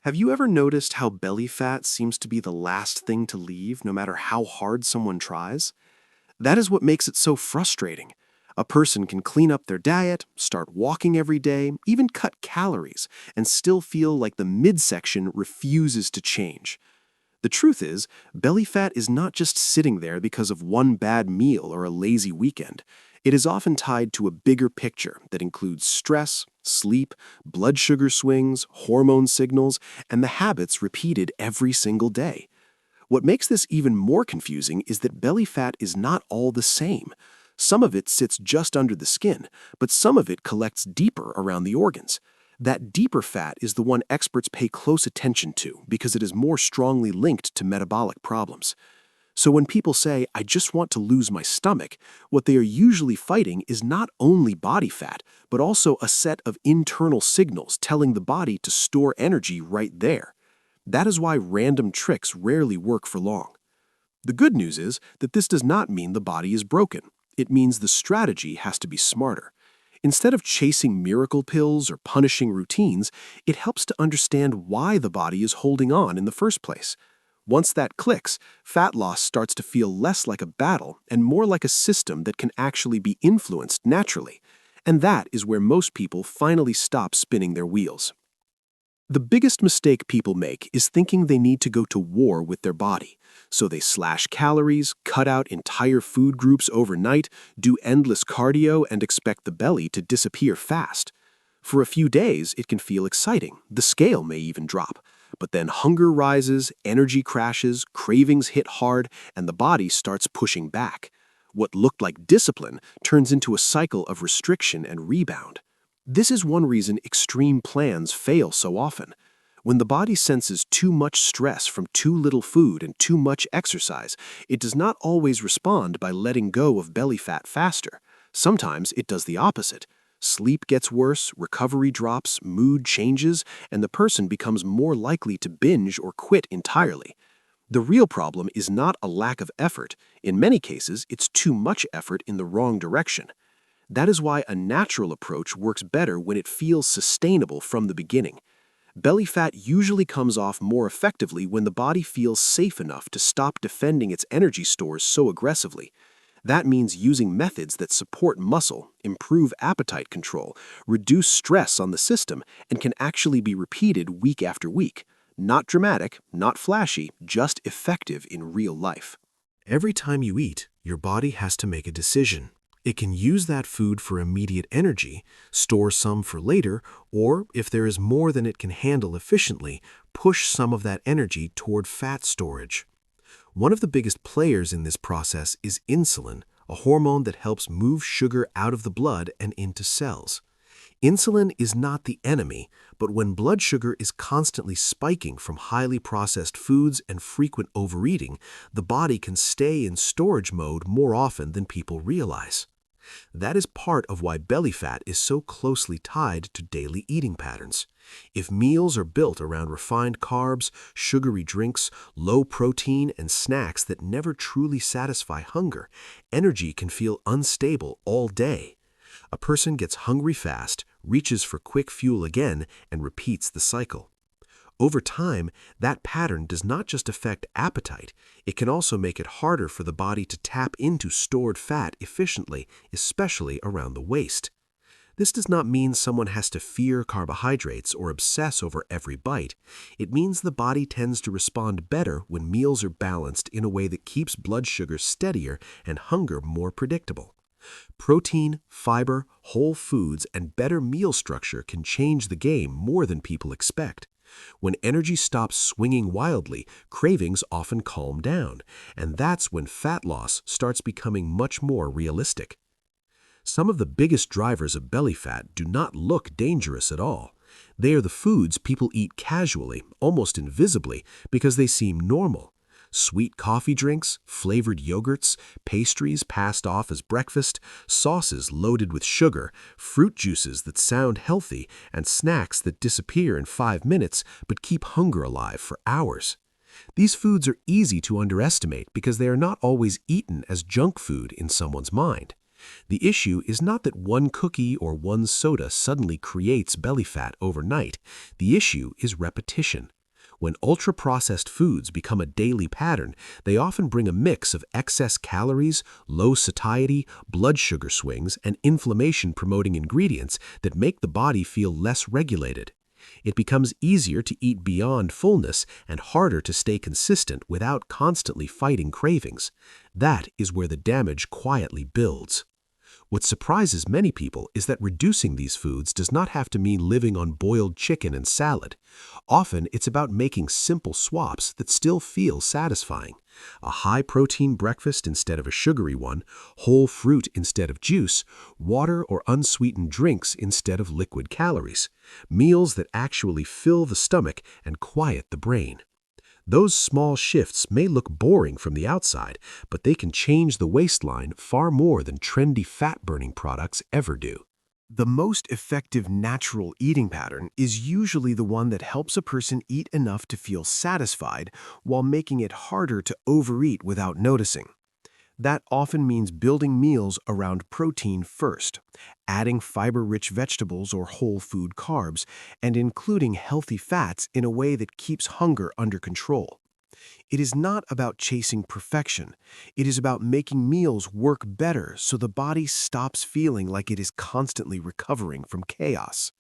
Have you ever noticed how belly fat seems to be the last thing to leave, no matter how hard someone tries? That is what makes it so frustrating. A person can clean up their diet, start walking every day, even cut calories, and still feel like the midsection refuses to change. The truth is, belly fat is not just sitting there because of one bad meal or a lazy weekend. It is often tied to a bigger picture that includes stress, sleep, blood sugar swings, hormone signals, and the habits repeated every single day. What makes this even more confusing is that belly fat is not all the same. Some of it sits just under the skin, but some of it collects deeper around the organs. That deeper fat is the one experts pay close attention to because it is more strongly linked to metabolic problems. So when people say, "I just want to lose my stomach," what they are usually fighting is not only body fat, but also a set of internal signals telling the body to store energy right there. That is why random tricks rarely work for long. The good news is that this does not mean the body is broken. It means the strategy has to be smarter. Instead of chasing miracle pills or punishing routines, it helps to understand why the body is holding on in the first place. Once that clicks, fat loss starts to feel less like a battle and more like a system that can actually be influenced naturally. And that is where most people finally stop spinning their wheels. The biggest mistake people make is thinking they need to go to war with their body. So they slash calories, cut out entire food groups overnight, do endless cardio, and expect the belly to disappear fast. For a few days, it can feel exciting. The scale may even drop. But then hunger rises, energy crashes, cravings hit hard, and the body starts pushing back. What looked like discipline turns into a cycle of restriction and rebound. This is one reason extreme plans fail so often. When the body senses too much stress from too little food and too much exercise, it does not always respond by letting go of belly fat faster. Sometimes it does the opposite. Sleep gets worse, recovery drops, mood changes, and the person becomes more likely to binge or quit entirely. The real problem is not a lack of effort. In many cases, it's too much effort in the wrong direction. That is why a natural approach works better when it feels sustainable from the beginning. Belly fat usually comes off more effectively when the body feels safe enough to stop defending its energy stores so aggressively. That means using methods that support muscle, improve appetite control, reduce stress on the system, and can actually be repeated week after week. Not dramatic, not flashy, just effective in real life. Every time you eat, your body has to make a decision. It can use that food for immediate energy, store some for later, or, if there is more than it can handle efficiently, push some of that energy toward fat storage. One of the biggest players in this process is insulin, a hormone that helps move sugar out of the blood and into cells. Insulin is not the enemy, but when blood sugar is constantly spiking from highly processed foods and frequent overeating, the body can stay in storage mode more often than people realize. That is part of why belly fat is so closely tied to daily eating patterns. If meals are built around refined carbs, sugary drinks, low protein, and snacks that never truly satisfy hunger, energy can feel unstable all day. A person gets hungry fast, reaches for quick fuel again, and repeats the cycle. Over time, that pattern does not just affect appetite, it can also make it harder for the body to tap into stored fat efficiently, especially around the waist. This does not mean someone has to fear carbohydrates or obsess over every bite. It means the body tends to respond better when meals are balanced in a way that keeps blood sugar steadier and hunger more predictable. Protein, fiber, whole foods, and better meal structure can change the game more than people expect. When energy stops swinging wildly, cravings often calm down, and that's when fat loss starts becoming much more realistic. Some of the biggest drivers of belly fat do not look dangerous at all. They are the foods people eat casually, almost invisibly, because they seem normal. Sweet coffee drinks, flavored yogurts, pastries passed off as breakfast, sauces loaded with sugar, fruit juices that sound healthy, and snacks that disappear in 5 minutes but keep hunger alive for hours. These foods are easy to underestimate because they are not always eaten as junk food in someone's mind. The issue is not that one cookie or one soda suddenly creates belly fat overnight. The issue is repetition. When ultra-processed foods become a daily pattern, they often bring a mix of excess calories, low satiety, blood sugar swings, and inflammation-promoting ingredients that make the body feel less regulated. It becomes easier to eat beyond fullness and harder to stay consistent without constantly fighting cravings. That is where the damage quietly builds. What surprises many people is that reducing these foods does not have to mean living on boiled chicken and salad. Often, it's about making simple swaps that still feel satisfying. A high-protein breakfast instead of a sugary one, whole fruit instead of juice, water or unsweetened drinks instead of liquid calories. Meals that actually fill the stomach and quiet the brain. Those small shifts may look boring from the outside, but they can change the waistline far more than trendy fat-burning products ever do. The most effective natural eating pattern is usually the one that helps a person eat enough to feel satisfied while making it harder to overeat without noticing. That often means building meals around protein first, adding fiber-rich vegetables or whole food carbs, and including healthy fats in a way that keeps hunger under control. It is not about chasing perfection. It is about making meals work better so the body stops feeling like it is constantly recovering from chaos.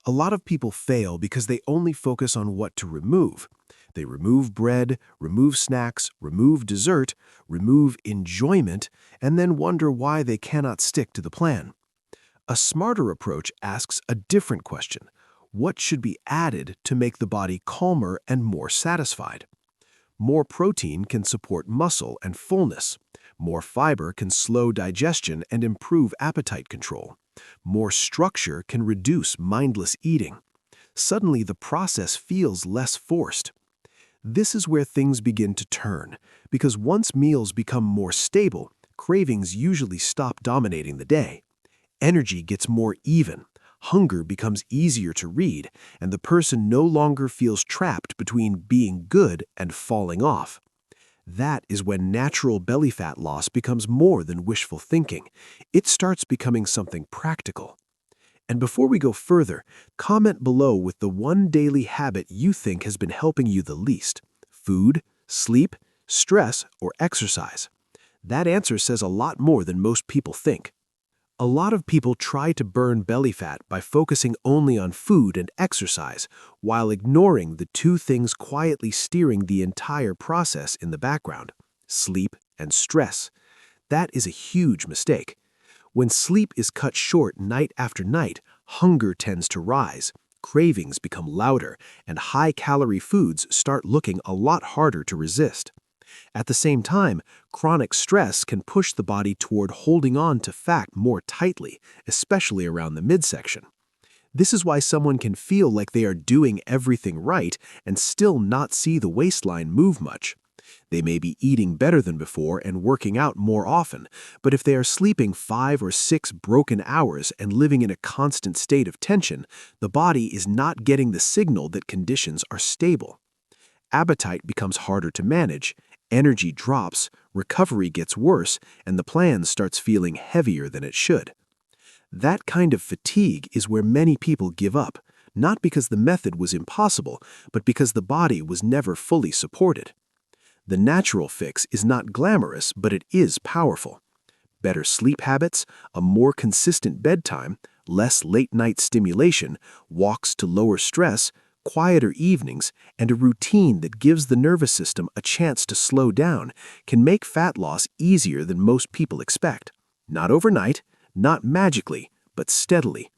A lot of people fail because they only focus on what to remove. They remove bread, remove snacks, remove dessert, remove enjoyment, and then wonder why they cannot stick to the plan. A smarter approach asks a different question. What should be added to make the body calmer and more satisfied? More protein can support muscle and fullness. More fiber can slow digestion and improve appetite control. More structure can reduce mindless eating. Suddenly, the process feels less forced. This is where things begin to turn, because once meals become more stable, cravings usually stop dominating the day. Energy gets more even, hunger becomes easier to read, and the person no longer feels trapped between being good and falling off. That is when natural belly fat loss becomes more than wishful thinking. It starts becoming something practical. And before we go further, comment below with the one daily habit you think has been helping you the least: food, sleep, stress, or exercise. That answer says a lot more than most people think. A lot of people try to burn belly fat by focusing only on food and exercise, while ignoring the two things quietly steering the entire process in the background: sleep and stress. That is a huge mistake. When sleep is cut short night after night, hunger tends to rise, cravings become louder, and high-calorie foods start looking a lot harder to resist. At the same time, chronic stress can push the body toward holding on to fat more tightly, especially around the midsection. This is why someone can feel like they are doing everything right and still not see the waistline move much. They may be eating better than before and working out more often, but if they are sleeping 5 or 6 broken hours and living in a constant state of tension, the body is not getting the signal that conditions are stable. Appetite becomes harder to manage, energy drops, recovery gets worse, and the plan starts feeling heavier than it should. That kind of fatigue is where many people give up, not because the method was impossible, but because the body was never fully supported. The natural fix is not glamorous, but it is powerful. Better sleep habits, a more consistent bedtime, less late-night stimulation, walks to lower stress, quieter evenings, and a routine that gives the nervous system a chance to slow down can make fat loss easier than most people expect. Not overnight, not magically, but steadily.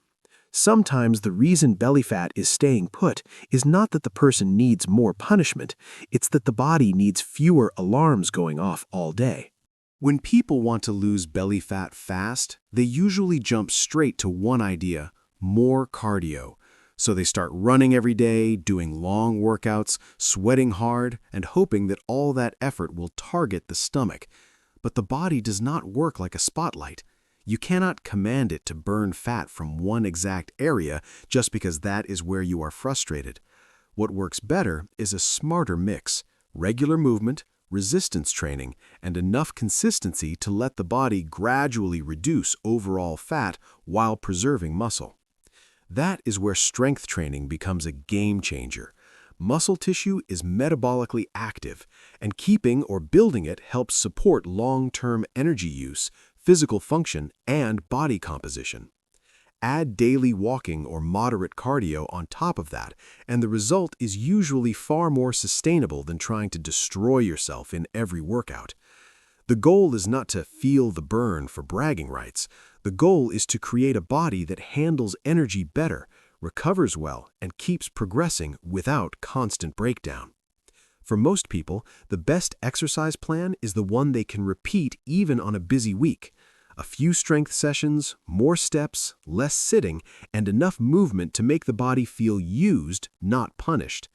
Sometimes the reason belly fat is staying put is not that the person needs more punishment, it's that the body needs fewer alarms going off all day. When people want to lose belly fat fast, they usually jump straight to one idea: more cardio. So they start running every day, doing long workouts, sweating hard, and hoping that all that effort will target the stomach. But the body does not work like a spotlight. You cannot command it to burn fat from one exact area just because that is where you are frustrated. What works better is a smarter mix: regular movement, resistance training, and enough consistency to let the body gradually reduce overall fat while preserving muscle. That is where strength training becomes a game changer. Muscle tissue is metabolically active, and keeping or building it helps support long-term energy use, physical function, and body composition. Add daily walking or moderate cardio on top of that, and the result is usually far more sustainable than trying to destroy yourself in every workout. The goal is not to feel the burn for bragging rights. The goal is to create a body that handles energy better, recovers well, and keeps progressing without constant breakdown. For most people, the best exercise plan is the one they can repeat even on a busy week. A few strength sessions, more steps, less sitting, and enough movement to make the body feel used, not punished.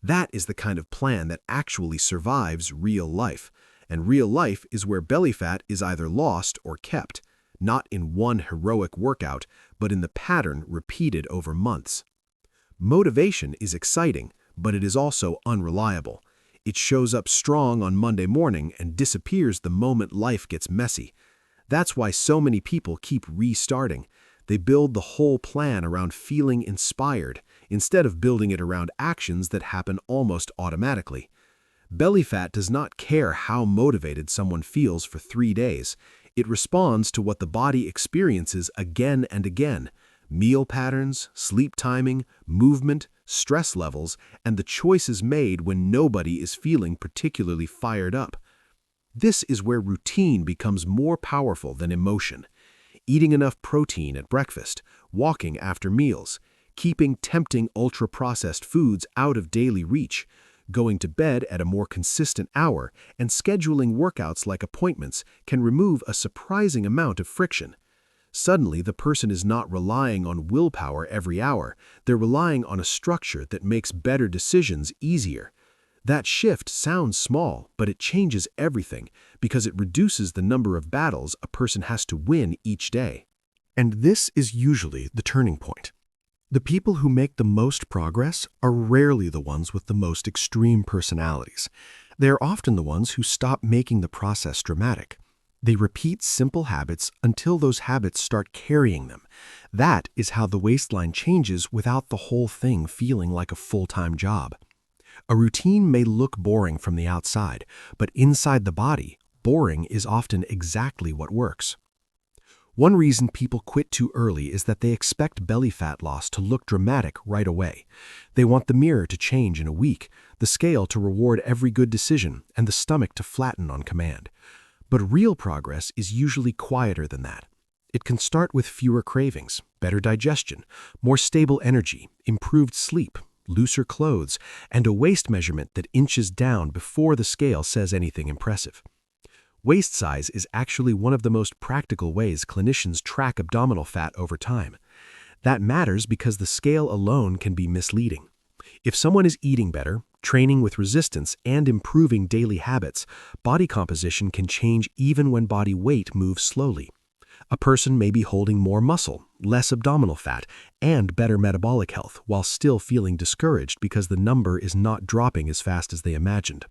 That is the kind of plan that actually survives real life. And real life is where belly fat is either lost or kept, not in one heroic workout, but in the pattern repeated over months. Motivation is exciting, but it is also unreliable. It shows up strong on Monday morning and disappears the moment life gets messy. That's why so many people keep restarting. They build the whole plan around feeling inspired, instead of building it around actions that happen almost automatically. Belly fat does not care how motivated someone feels for 3 days. It responds to what the body experiences again and again: meal patterns, sleep timing, movement, stress levels, and the choices made when nobody is feeling particularly fired up. This is where routine becomes more powerful than emotion. Eating enough protein at breakfast, walking after meals, keeping tempting ultra-processed foods out of daily reach, going to bed at a more consistent hour, and scheduling workouts like appointments can remove a surprising amount of friction. Suddenly, the person is not relying on willpower every hour. They're relying on a structure that makes better decisions easier. That shift sounds small, but it changes everything because it reduces the number of battles a person has to win each day. And this is usually the turning point. The people who make the most progress are rarely the ones with the most extreme personalities. They are often the ones who stop making the process dramatic. They repeat simple habits until those habits start carrying them. That is how the waistline changes without the whole thing feeling like a full-time job. A routine may look boring from the outside, but inside the body, boring is often exactly what works. One reason people quit too early is that they expect belly fat loss to look dramatic right away. They want the mirror to change in a week, the scale to reward every good decision, and the stomach to flatten on command. But real progress is usually quieter than that. It can start with fewer cravings, better digestion, more stable energy, improved sleep, looser clothes, and a waist measurement that inches down before the scale says anything impressive. Waist size is actually one of the most practical ways clinicians track abdominal fat over time. That matters because the scale alone can be misleading. If someone is eating better, training with resistance, and improving daily habits, body composition can change even when body weight moves slowly. A person may be holding more muscle, less abdominal fat, and better metabolic health while still feeling discouraged because the number is not dropping as fast as they imagined.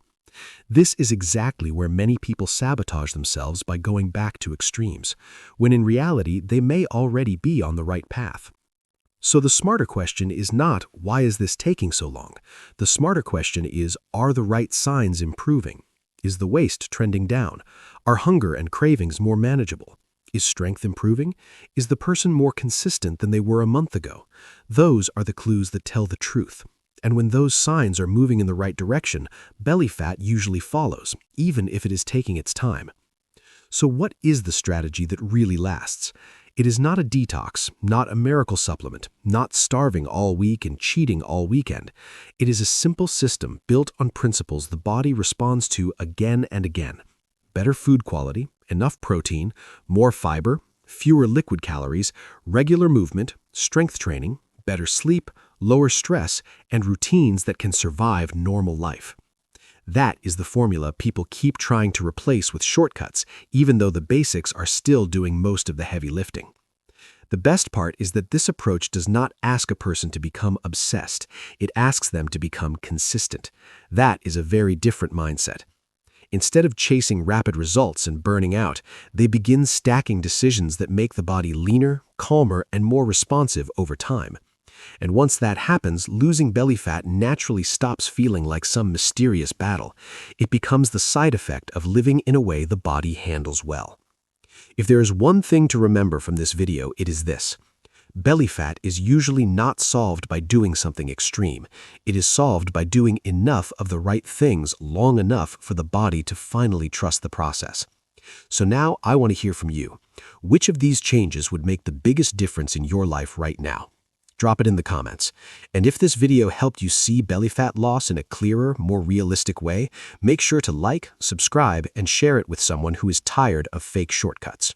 This is exactly where many people sabotage themselves by going back to extremes, when in reality they may already be on the right path. So the smarter question is not, why is this taking so long? The smarter question is, are the right signs improving? Is the waist trending down? Are hunger and cravings more manageable? Is strength improving? Is the person more consistent than they were a month ago? Those are the clues that tell the truth. And when those signs are moving in the right direction, belly fat usually follows, even if it is taking its time. So what is the strategy that really lasts? It is not a detox, not a miracle supplement, not starving all week and cheating all weekend. It is a simple system built on principles the body responds to again and again. Better food quality, enough protein, more fiber, fewer liquid calories, regular movement, strength training, better sleep, lower stress, and routines that can survive normal life. That is the formula people keep trying to replace with shortcuts, even though the basics are still doing most of the heavy lifting. The best part is that this approach does not ask a person to become obsessed. It asks them to become consistent. That is a very different mindset. Instead of chasing rapid results and burning out, they begin stacking decisions that make the body leaner, calmer, and more responsive over time. And once that happens, losing belly fat naturally stops feeling like some mysterious battle. It becomes the side effect of living in a way the body handles well. If there is one thing to remember from this video, it is this. Belly fat is usually not solved by doing something extreme. It is solved by doing enough of the right things long enough for the body to finally trust the process. So now I want to hear from you. Which of these changes would make the biggest difference in your life right now? Drop it in the comments. And if this video helped you see belly fat loss in a clearer, more realistic way, make sure to like, subscribe, and share it with someone who is tired of fake shortcuts.